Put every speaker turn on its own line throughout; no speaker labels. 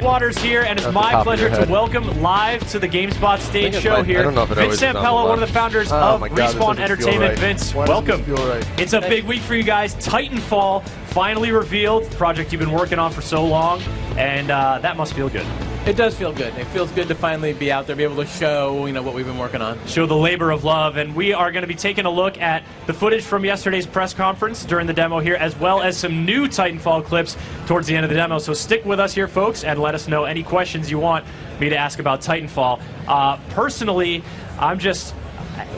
Waters here, and it's my pleasure to welcome live to the GameSpot stage show here Vince Zampella, one of the founders of Respawn Entertainment. Vince, welcome. It's a big week for you guys. Titanfall finally revealed, the project you've been working on for so long, and that must feel good.
It does feel good. It feels good to finally be out there, be able to show, what we've been working on.
Show the labor of love, and we are going to be taking a look at the footage from yesterday's press conference during the demo here, as well as some new Titanfall clips towards the end of the demo. So stick with us here, folks, and let us know any questions you want me to ask about Titanfall. Personally, I'm just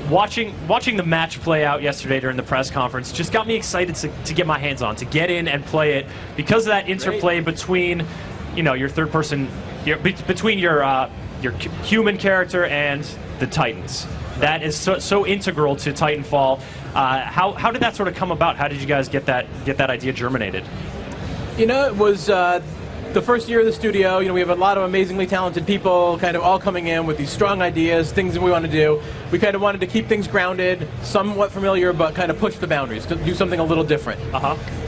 watching the match play out yesterday during the press conference. Just got me excited to get my hands on, to get in and play it, because of that interplay between, your third person. Between your human character and the Titans. That is so integral to Titanfall. How did that sort of come about? How did you guys get that idea germinated?
It was the first year of the studio. We have a lot of amazingly talented people kind of all coming in with these strong ideas, things that we want to do. We kind of wanted to keep things grounded, somewhat familiar, but kind of push the boundaries, to do something a little different.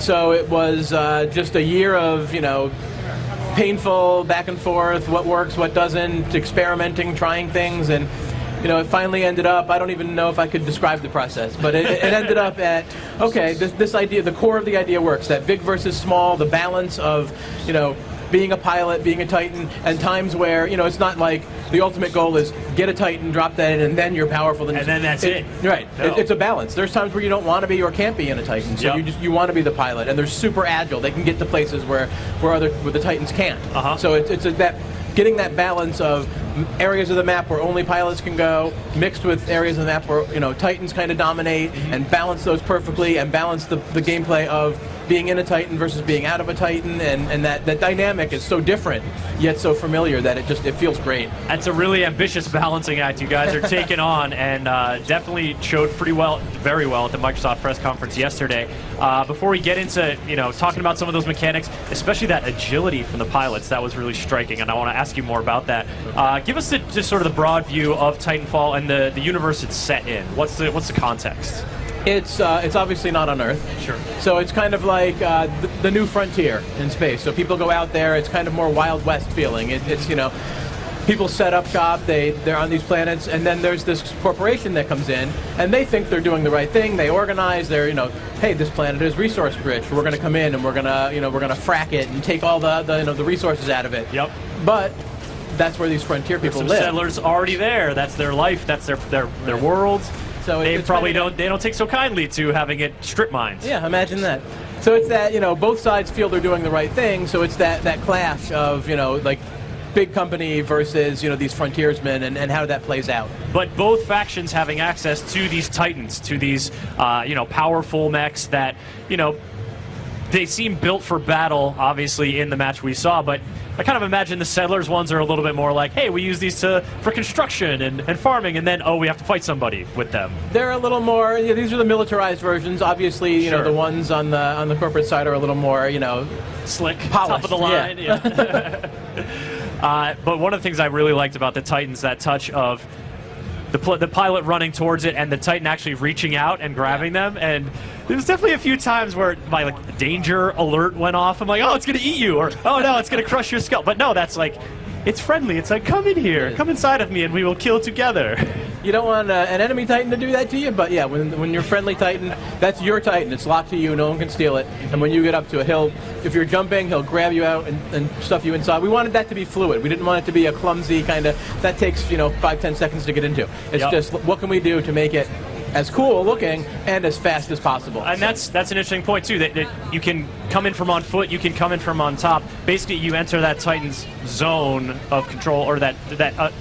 So it was just a year of, painful back and forth, what works, what doesn't, experimenting, trying things, and it finally ended up, I don't even know if I could describe the process, but it ended up at, okay, this idea, the core of the idea works, that big versus small, the balance of, being a pilot, being a Titan, and times where, it's not like the ultimate goal is get a Titan, drop that in, and then you're powerful.
And then that's it.
Right.
No.
It's a balance. There's times where you don't want to be or can't be in a Titan, so you want to be the pilot, and they're super agile. They can get to places where the Titans can't. So it's that getting that balance of areas of the map where only pilots can go, mixed with areas of the map where Titans kind of dominate, and balance those perfectly, and balance the gameplay of being in a Titan versus being out of a Titan, and that dynamic is so different yet so familiar that it feels great.
That's a really ambitious balancing act you guys are taking on, and definitely showed very well at the Microsoft press conference yesterday. Before we get into talking about some of those mechanics, especially that agility from the pilots, that was really striking, and I want to ask you more about that. Give us just sort of the broad view of Titanfall and the universe it's set in. What's the context?
It's obviously not on Earth.
Sure.
So it's kind of like the new frontier in space. So people go out there. It's kind of more Wild West feeling. It's people set up shop. They're on these planets, and then there's this corporation that comes in, and they think they're doing the right thing. They organize. They're hey, this planet is resource rich. We're going to come in and we're gonna frack it and take all the resources out of it.
Yep.
But that's where these frontier people live.
Settlers already there. That's their life. That's their world. So they probably don't take so kindly to having it strip mined.
Yeah, imagine that. So it's that both sides feel they're doing the right thing. So it's that clash of like big company versus these frontiersmen, and how that plays out.
But both factions having access to these Titans, to these powerful mechs that they seem built for battle. Obviously in the match we saw, but I kind of imagine the Settlers ones are a little bit more like, hey, we use these for construction and farming, and then, we have to fight somebody with them.
They're a little more, these are the militarized versions. Obviously, the ones on the corporate side are a little more,
slick,
polished.
Top of the line. Yeah. But one of the things I really liked about the Titans, that touch of the pilot running towards it and the Titan actually reaching out and grabbing them, and there was definitely a few times where my danger alert went off. I'm like, oh, it's gonna eat you, or oh no, it's gonna crush your skull. But no, that's it's friendly. It's like, come in here, come inside of me, and we will kill together.
You don't want an enemy Titan to do that to you, but yeah, when you're friendly Titan, that's your Titan. It's locked to you. No one can steal it. And when you get up to it, if you're jumping, he'll grab you out and stuff you inside. We wanted that to be fluid. We didn't want it to be a clumsy kind of, that takes 5-10 seconds to get into. It's just, what can we do to make it as cool looking and as fast as possible?
And that's an interesting point too, that you can come in from on foot, you can come in from on top. Basically, you enter that Titan's zone of control, or that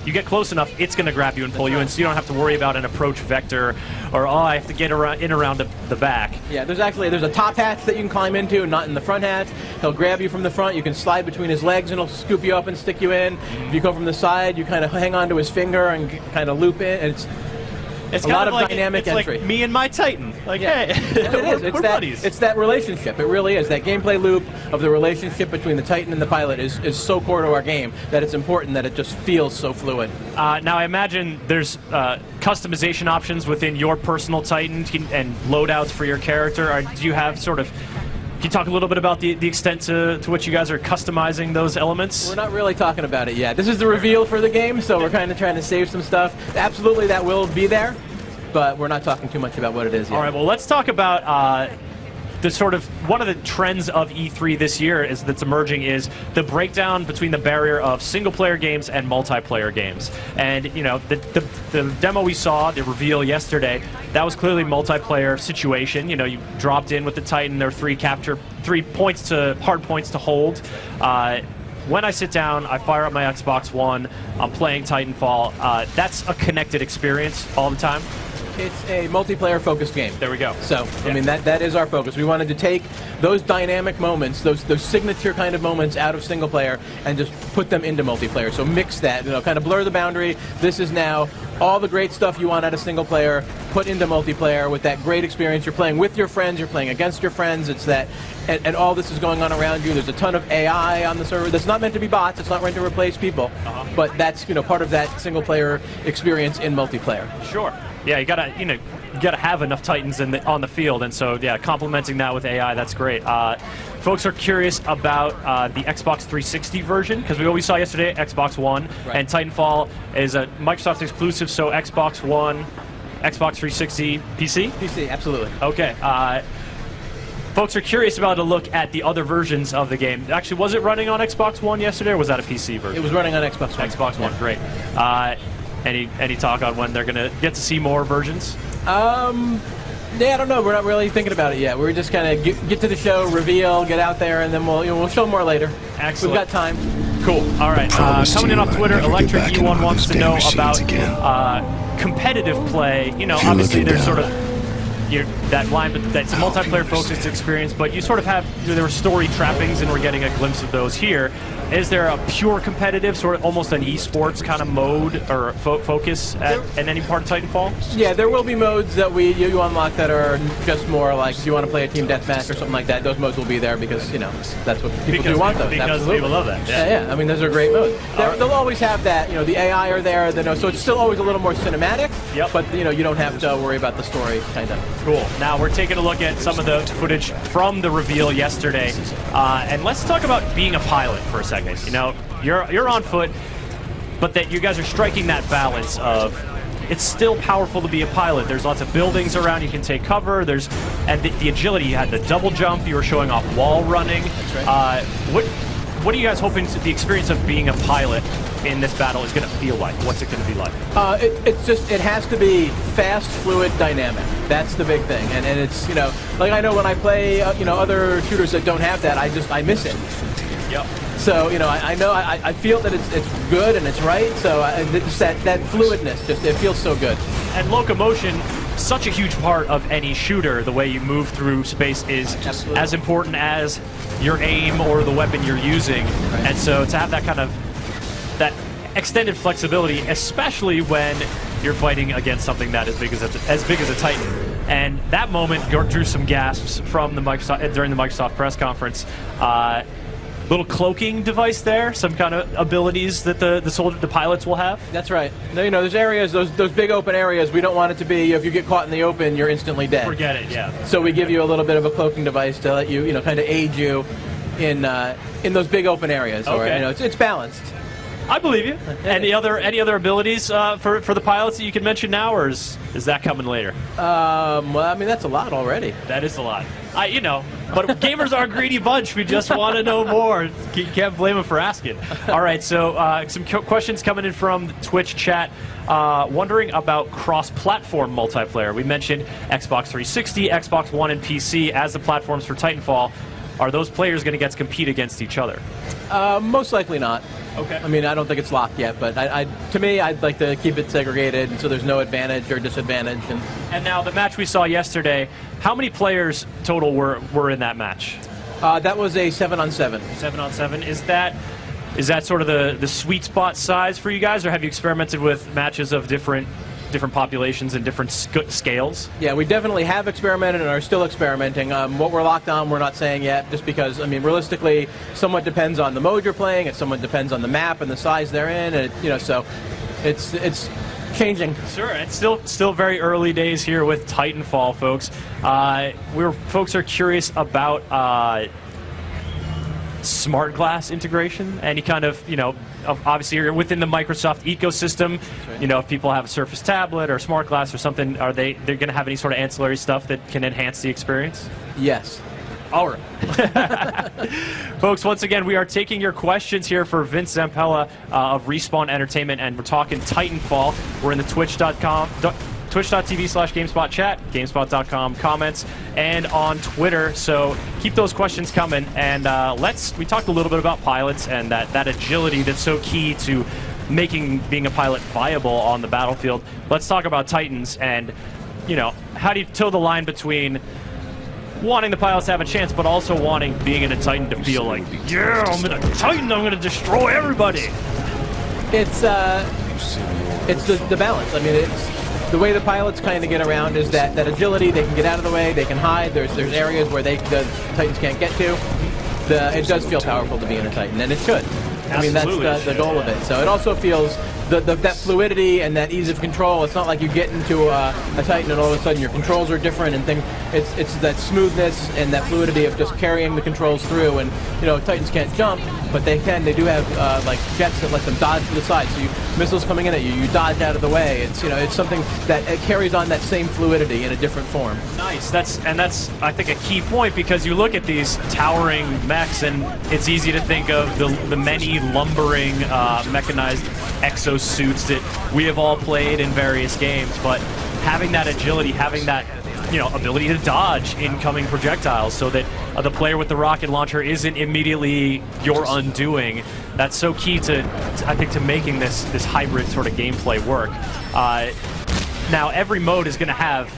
you get close enough, it's going to grab you and pull you in, so you don't have to worry about an approach vector, or I have to get around the back.
Yeah, there's a top hatch that you can climb into, not in the front hatch. He'll grab you from the front. You can slide between his legs, and he'll scoop you up and stick you in. If you go from the side, you kind of hang onto his finger and kind of loop in. And it's a lot of dynamic entry.
It's like me and my Titan. Like,
yeah.
Hey, we're buddies.
It's that relationship. It really is. That gameplay loop of the relationship between the Titan and the pilot is so core to our game that it's important that it just feels so fluid.
Now, I imagine there's customization options within your personal Titan and loadouts for your character. Do you have sort of Can you talk a little bit about the extent to which you guys are customizing those elements?
We're not really talking about it yet. This is the reveal for the game, so we're kind of trying to save some stuff. Absolutely, that will be there, but we're not talking too much about what it is yet.
All right, well, let's talk about the sort of one of the trends of E3 this year that's emerging is the breakdown between the barrier of single-player games and multiplayer games. And the demo we saw, the reveal yesterday, that was clearly a multiplayer situation. You dropped in with the Titan. There were 3 points hard points to hold. When I sit down, I fire up my Xbox One. I'm playing Titanfall. That's a connected experience all the time.
It's a multiplayer-focused game.
There we go.
So, I mean, that is our focus. We wanted to take those dynamic moments, those signature kind of moments out of single-player and just put them into multiplayer. So mix that, kind of blur the boundary. This is now all the great stuff you want out of single-player put into multiplayer with that great experience. You're playing with your friends, you're playing against your friends. It's that, and all this is going on around you. There's a ton of AI on the server that's not meant to be bots. It's not meant to replace people. But that's, part of that single-player experience in multiplayer.
Sure. Yeah, you gotta have enough Titans on the field, and so yeah, complementing that with AI, that's great. Folks are curious about the Xbox 360 version because we always saw yesterday Xbox One,
right.
And Titanfall is a Microsoft exclusive, so Xbox One, Xbox 360, PC.
PC, absolutely.
Okay. Folks are curious about a look at the other versions of the game. Actually, was it running on Xbox One yesterday, or was that a PC version?
It was running on Xbox One.
Xbox One, great. Any talk on when they're going to get to see more versions?
Yeah, I don't know. We're not really thinking about it yet. We're just kind of get to the show, reveal, get out there, and then we'll show more later.
Excellent.
We've got time.
Cool. All right. Coming in off Twitter, Electric E1 wants to know about competitive play. Obviously there's sort of that line, but that's a multiplayer-focused experience. But you sort of have there were story trappings, and we're getting a glimpse of those here. Is there a pure competitive, sort of almost an esports kind of mode or focus at any part of Titanfall?
Yeah, there will be modes that you unlock that are just more like if you want to play a team deathmatch or something like that. Those modes will be there because that's what people do want those.
Because
Absolutely.
people love that.
Yeah. I mean, those are great modes. They'll always have that. The AI are there. So it's still always a little more cinematic.
Yep.
But you don't have to worry about the story, kind of.
Cool. Now we're taking a look at some of the footage from the reveal yesterday, and let's talk about being a pilot for a second. You're on foot, but that you guys are striking that balance of it's still powerful to be a pilot. There's lots of buildings around you can take cover. And the agility. You had the double jump. You were showing off wall running.
That's right.
What are you guys hoping the experience of being a pilot in this battle is going to feel like? What's it going to be like?
It has to be fast, fluid, dynamic. That's the big thing. And it's like I know when I play other shooters that don't have that, I miss it.
Yep.
So I know I feel that it's good and it's right. So it's that fluidness, it feels so good.
And locomotion, such a huge part of any shooter. The way you move through space is
Absolutely.
as important as your aim or the weapon you're using.
Right.
And so to have that extended flexibility, especially when you're fighting against something that is as big as a Titan. And that moment drew some gasps from during the Microsoft press conference. Little cloaking device there, some kind of abilities that the pilots will have.
That's right. There's areas, those big open areas. We don't want it to be if you get caught in the open, you're instantly dead.
Forget it. Yeah.
So we give you a little bit of a cloaking device to let you, kind of aid you in those big open areas.
Okay.
Or, it's balanced.
I believe you. Any other abilities for the pilots that you can mention now, or is that coming later?
Well, I mean that's a lot already.
That is a lot. But gamers are a greedy bunch. We just want to know more. You can't blame them for asking. All right, so some questions coming in from the Twitch chat. Wondering about cross-platform multiplayer. We mentioned Xbox 360, Xbox One, and PC as the platforms for Titanfall. Are those players going to get to compete against each other?
Most likely not.
Okay.
I mean, I don't think it's locked yet, but to me, I'd like to keep it segregated so there's no advantage or disadvantage.
And now the match we saw yesterday, how many players total were in that match?
That was a 7-on-7.
7-on-7. Is that sort of the sweet spot size for you guys, or have you experimented with matches of different populations and different scales?
Yeah, we definitely have experimented and are still experimenting. What we're locked on, we're not saying yet, just because, realistically, somewhat depends on the mode you're playing, it somewhat depends on the map and the size they're in, and so it's changing.
Sure, it's still very early days here with Titanfall, folks. Folks are curious about smart glass integration. Any kind of, obviously you're within the Microsoft ecosystem.
Right.
If people have a Surface tablet or smart glass or something, they're going to have any sort of ancillary stuff that can enhance the experience?
Yes.
All right. Folks, once again, we are taking your questions here for Vince Zampella of Respawn Entertainment, and we're talking Titanfall. We're in the twitch.tv/GameSpot chat, GameSpot.com comments, and on Twitter. So keep those questions coming. And we talked a little bit about pilots and that agility that's so key to making being a pilot viable on the battlefield. Let's talk about Titans and, how do you toe the line between wanting the pilots to have a chance, but also wanting being in a Titan to feel like, yeah, I'm in a Titan, I'm going to destroy everybody.
It's the balance. I mean, it's the way the pilots kind of get around is that agility. They can get out of the way, they can hide. There's areas where the Titans can't get to. It does feel powerful to be in a Titan, and it should. I mean, that's the goal of it. So it also feels that fluidity and that ease of control. It's not like you get into a Titan and all of a sudden your controls are different and things. It's that smoothness and that fluidity of just carrying the controls through. And Titans can't jump, but they can. They do have like jets that let them dodge to the side. So missiles coming in at you, you dodge out of the way. It's it's something that it carries on that same fluidity in a different form.
Nice. That's I think a key point, because you look at these towering mechs and it's easy to think of the many lumbering mechanized exosuits that we have all played in various games, but having that agility, having that ability to dodge incoming projectiles so that the player with the rocket launcher isn't immediately your undoing. That's so key to I think, to making this hybrid sort of gameplay work. Now, every mode is going to have,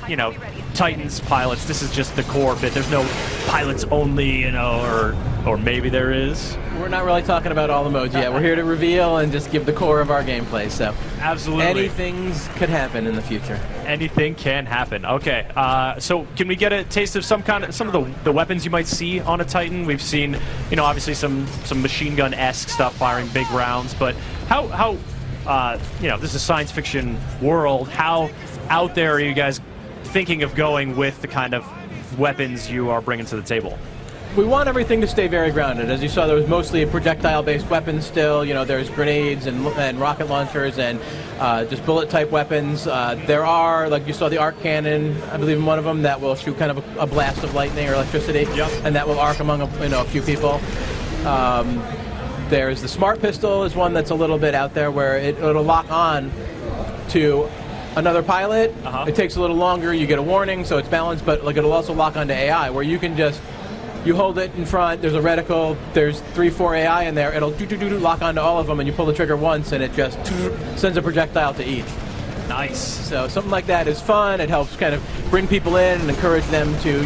Titans, pilots. This is just the core bit. There's no pilots only, or maybe there is.
We're not really talking about all the modes yet. We're here to reveal and just give the core of our gameplay. So
absolutely,
anything could happen in the future.
Anything can happen. Okay, so can we get a taste of some of the weapons you might see on a Titan? We've seen, obviously some machine gun-esque stuff firing big rounds, but how this is a science fiction world. How out there are you guys thinking of going with the kind of weapons you are bringing to the table?
We want everything to stay very grounded. As you saw, there was mostly projectile-based weapons still. There's grenades and rocket launchers and just bullet-type weapons. There are, like you saw, the arc cannon, I believe in one of them, that will shoot kind of a blast of lightning or electricity,
yep,
and that will arc among a few people. There's the smart pistol is one that's a little bit out there where it'll lock on to another pilot. It takes a little longer. You get a warning, so it's balanced, but it'll also lock onto AI, where you can just hold it in front. There's a reticle. There's 3-4 AI in there. It'll lock onto all of them, and you pull the trigger once, and it just sends a projectile to each.
Nice.
So something like that is fun. It helps kind of bring people in and encourage them to,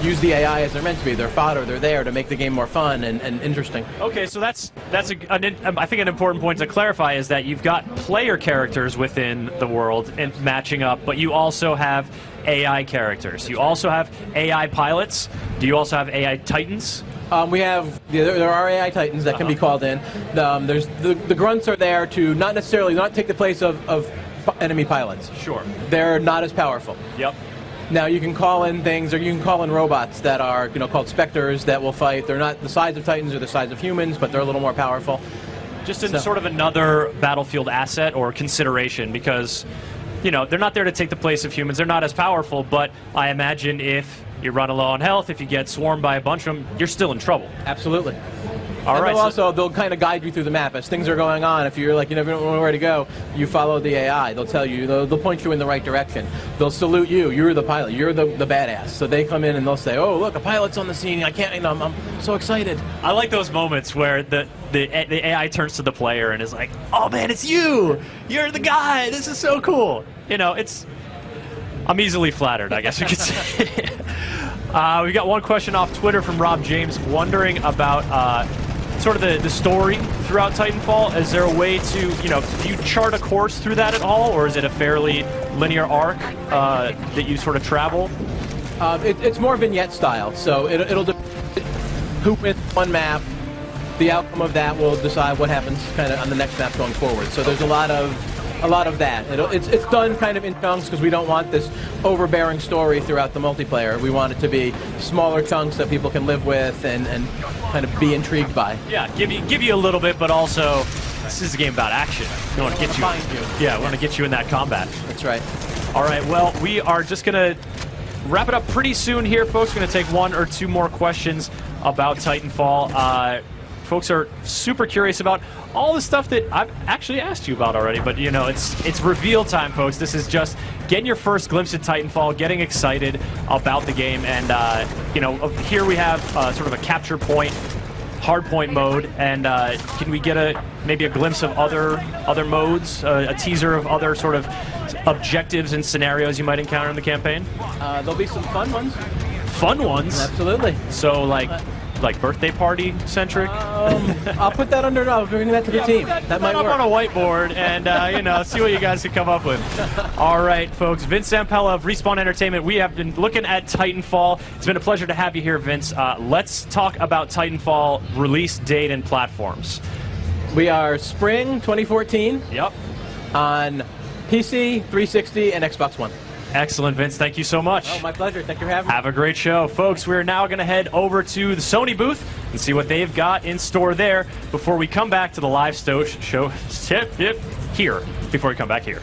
use the AI as they're meant to be. They're fodder. They're there to make the game more fun and interesting.
Okay, so that's I think an important point to clarify is that you've got player characters within the world and matching up, but you also have AI characters. You also have AI pilots. Do you also have AI Titans?
There are AI Titans that can be called in. There's the grunts are there to not take the place of enemy pilots.
Sure.
They're not as powerful.
Yep.
Now you can call in things, or you can call in robots that are called specters that will fight. They're not the size of Titans or the size of humans, but they're a little more powerful.
Just in sort of another battlefield asset or consideration, because they're not there to take the place of humans. They're not as powerful, but I imagine if you run low on health, if you get swarmed by a bunch of them, you're still in trouble.
Absolutely.
All right.
They'll kind of guide you through the map as things are going on. If you're you never know where to go, you follow the AI. They'll tell you. They'll point you in the right direction. They'll salute you. You're the pilot. You're the badass. So they come in and they'll say, "Oh, look, a pilot's on the scene. I can't. I'm so excited."
I like those moments where the AI turns to the player and is like, "Oh man, it's you. You're the guy. This is so cool." I'm easily flattered, I guess you could say. We got one question off Twitter from Rob James wondering about sort of the story throughout Titanfall. Is there a way to, do you chart a course through that at all, or is it a fairly linear arc that you sort of travel?
It's more vignette style, so it'll who wins one map. The outcome of that will decide what happens kind of on the next map going forward. So there's a lot of a lot of that. It's done kind of in chunks because we don't want this overbearing story throughout the multiplayer. We want it to be smaller chunks that people can live with and kind of be intrigued by.
Yeah, give you a little bit, but also this is a game about action. We want to get you. Yeah, we want to get you in that combat.
That's right.
All right, well, we are just going to wrap it up pretty soon here, folks. We're going to take one or two more questions about Titanfall. Folks are super curious about all the stuff that I've actually asked you about already, but you know, it's reveal time, folks. This is just getting your first glimpse at Titanfall, getting excited about the game, and you know, here we have sort of a capture point, hardpoint mode, and can we get maybe a glimpse of other modes, a teaser of other sort of objectives and scenarios you might encounter in the campaign?
There'll be some fun ones.
Fun ones?
Absolutely.
So like birthday party centric?
I'll put that under. I'll bring that to the team. That might
up
work.
on a whiteboard and you know, see what you guys can come up with. All right, folks. Vince Zampella of Respawn Entertainment. We have been looking at Titanfall. It's been a pleasure to have you here, Vince. Let's talk about Titanfall release date and platforms.
We are spring 2014.
Yep.
On PC, 360, and Xbox One.
Excellent, Vince. Thank you so much.
Oh, my pleasure. Thank you for having me.
Have a great show. Folks, we're now going to head over to the Sony booth and see what they've got in store there before we come back to the live show here. Before we come back here.